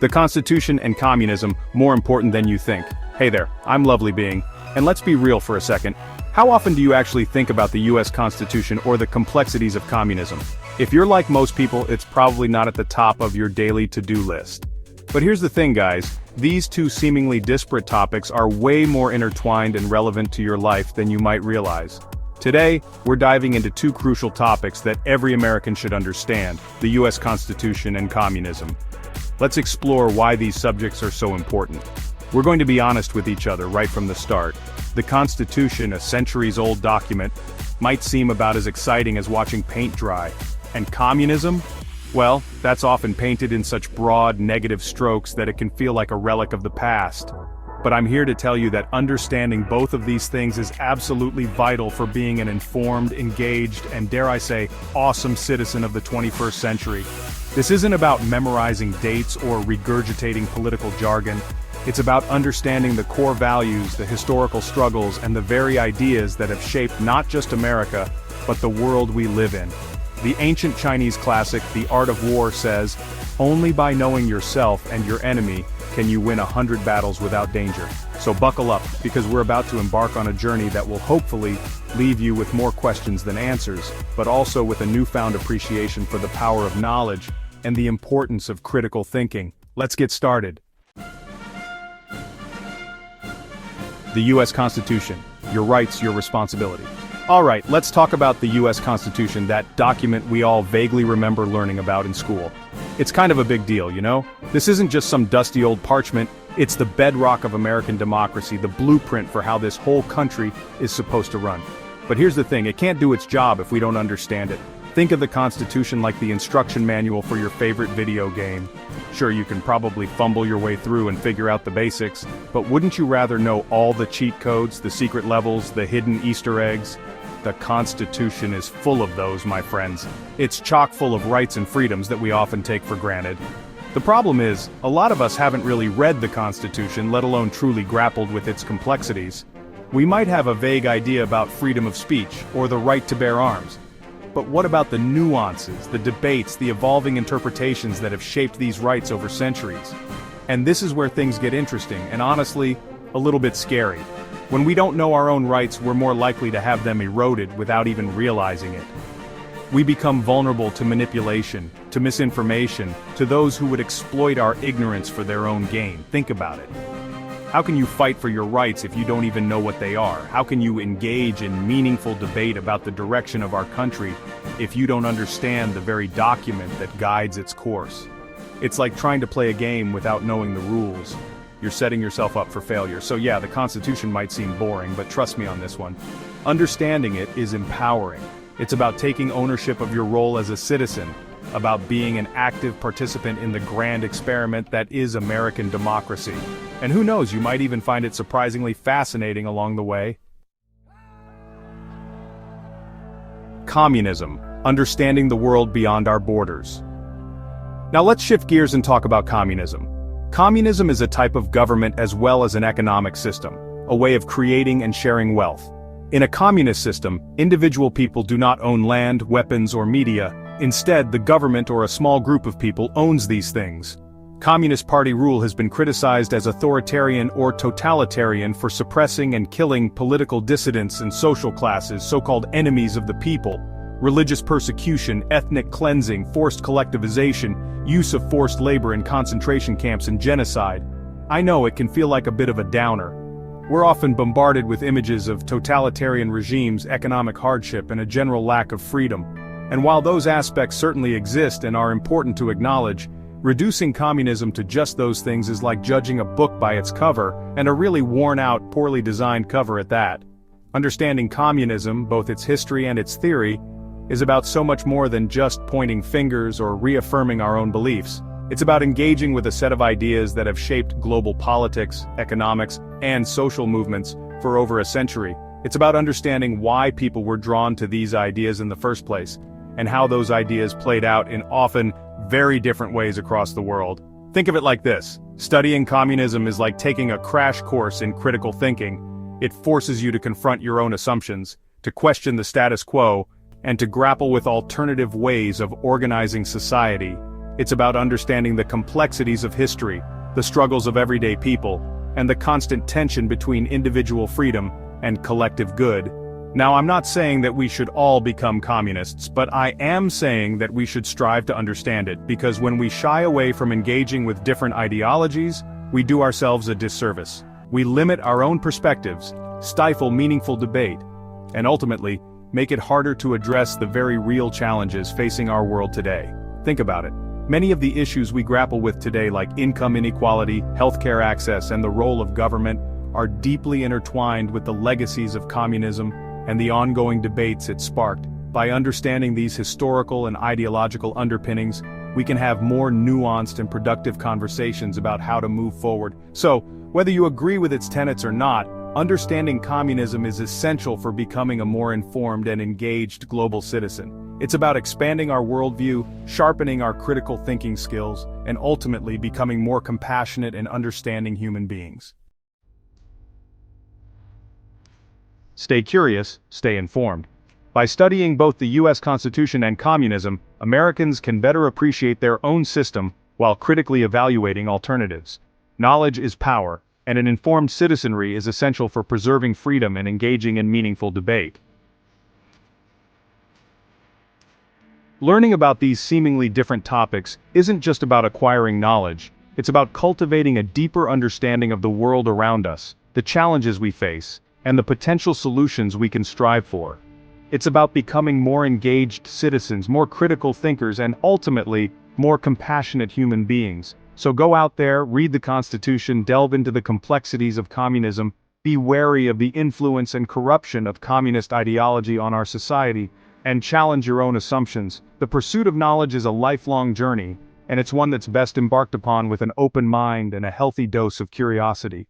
The Constitution and communism, more important than you think. Hey there, I'm Lovely Being, and let's be real for a second. How often do you actually think about the US Constitution or the complexities of communism? If you're like most people, it's probably not at the top of your daily to-do list. But here's the thing, guys, these two seemingly disparate topics are way more intertwined and relevant to your life than you might realize. Today, we're diving into two crucial topics that every American should understand: the US Constitution and communism. Let's explore why these subjects are so important. We're going to be honest with each other right from the start. The Constitution, a centuries-old document, might seem about as exciting as watching paint dry. And communism? Well, that's often painted in such broad, negative strokes that it can feel like a relic of the past. But I'm here to tell you that understanding both of these things is absolutely vital for being an informed, engaged, and dare I say, awesome citizen of the 21st century. This isn't about memorizing dates or regurgitating political jargon. It's about understanding the core values, the historical struggles, and the very ideas that have shaped not just America, but the world we live in. The ancient Chinese classic, The Art of War, says, "Only by knowing yourself and your enemy can you win 100 battles without danger." So buckle up, because we're about to embark on a journey that will hopefully leave you with more questions than answers, but also with a newfound appreciation for the power of knowledge and the importance of critical thinking. Let's get started. The US Constitution. Your rights, your responsibility. Alright, let's talk about the US Constitution, that document we all vaguely remember learning about in school. It's kind of a big deal, you know? This isn't just some dusty old parchment, it's the bedrock of American democracy, the blueprint for how this whole country is supposed to run. But here's the thing, it can't do its job if we don't understand it. Think of the Constitution like the instruction manual for your favorite video game. Sure, you can probably fumble your way through and figure out the basics, but wouldn't you rather know all the cheat codes, the secret levels, the hidden Easter eggs? The Constitution is full of those, my friends. It's chock full of rights and freedoms that we often take for granted. The problem is, a lot of us haven't really read the Constitution, let alone truly grappled with its complexities. We might have a vague idea about freedom of speech, or the right to bear arms. But what about the nuances, the debates, the evolving interpretations that have shaped these rights over centuries? And this is where things get interesting, and honestly, a little bit scary. When we don't know our own rights, we're more likely to have them eroded without even realizing it. We become vulnerable to manipulation, to misinformation, to those who would exploit our ignorance for their own gain. Think about it. How can you fight for your rights if you don't even know what they are? How can you engage in meaningful debate about the direction of our country if you don't understand the very document that guides its course? It's like trying to play a game without knowing the rules. You're setting yourself up for failure. So yeah, the Constitution might seem boring, but trust me on this one. Understanding it is empowering. It's about taking ownership of your role as a citizen, about being an active participant in the grand experiment that is American democracy. And who knows, you might even find it surprisingly fascinating along the way. Communism, understanding the world beyond our borders. Now let's shift gears and talk about communism. Communism is a type of government as well as an economic system, a way of creating and sharing wealth. In a communist system, individual people do not own land, weapons, or media. Instead, the government or a small group of people owns these things. Communist Party rule has been criticized as authoritarian or totalitarian for suppressing and killing political dissidents and social classes, so-called enemies of the people, religious persecution, ethnic cleansing, forced collectivization, use of forced labor in concentration camps, and genocide. I know it can feel like a bit of a downer. We're often bombarded with images of totalitarian regimes, economic hardship, and a general lack of freedom. And while those aspects certainly exist and are important to acknowledge, reducing communism to just those things is like judging a book by its cover, and a really worn-out, poorly designed cover at that. Understanding communism, both its history and its theory, is about so much more than just pointing fingers or reaffirming our own beliefs. It's about engaging with a set of ideas that have shaped global politics, economics, and social movements for over a century. It's about understanding why people were drawn to these ideas in the first place, and how those ideas played out in often very different ways across the world. Think of it like this: studying communism is like taking a crash course in critical thinking. It forces you to confront your own assumptions, to question the status quo, and to grapple with alternative ways of organizing society. It's about understanding the complexities of history, the struggles of everyday people, and the constant tension between individual freedom and collective good. Now, I'm not saying that we should all become communists, but I am saying that we should strive to understand it, because when we shy away from engaging with different ideologies, we do ourselves a disservice. We limit our own perspectives, stifle meaningful debate, and ultimately, make it harder to address the very real challenges facing our world today. Think about it. Many of the issues we grapple with today, like income inequality, healthcare access, and the role of government, are deeply intertwined with the legacies of communism and the ongoing debates it sparked. By understanding these historical and ideological underpinnings, we can have more nuanced and productive conversations about how to move forward. So, whether you agree with its tenets or not, understanding communism is essential for becoming a more informed and engaged global citizen. It's about expanding our worldview, sharpening our critical thinking skills, and ultimately becoming more compassionate and understanding human beings. Stay curious, stay informed. By studying both the U.S. Constitution and communism, Americans can better appreciate their own system while critically evaluating alternatives. Knowledge is power, and an informed citizenry is essential for preserving freedom and engaging in meaningful debate. Learning about these seemingly different topics isn't just about acquiring knowledge, it's about cultivating a deeper understanding of the world around us, the challenges we face, and the potential solutions we can strive for. It's about becoming more engaged citizens, more critical thinkers, and ultimately, more compassionate human beings. So go out there, read the Constitution, delve into the complexities of communism, be wary of the influence and corruption of communist ideology on our society, and challenge your own assumptions. The pursuit of knowledge is a lifelong journey, and it's one that's best embarked upon with an open mind and a healthy dose of curiosity.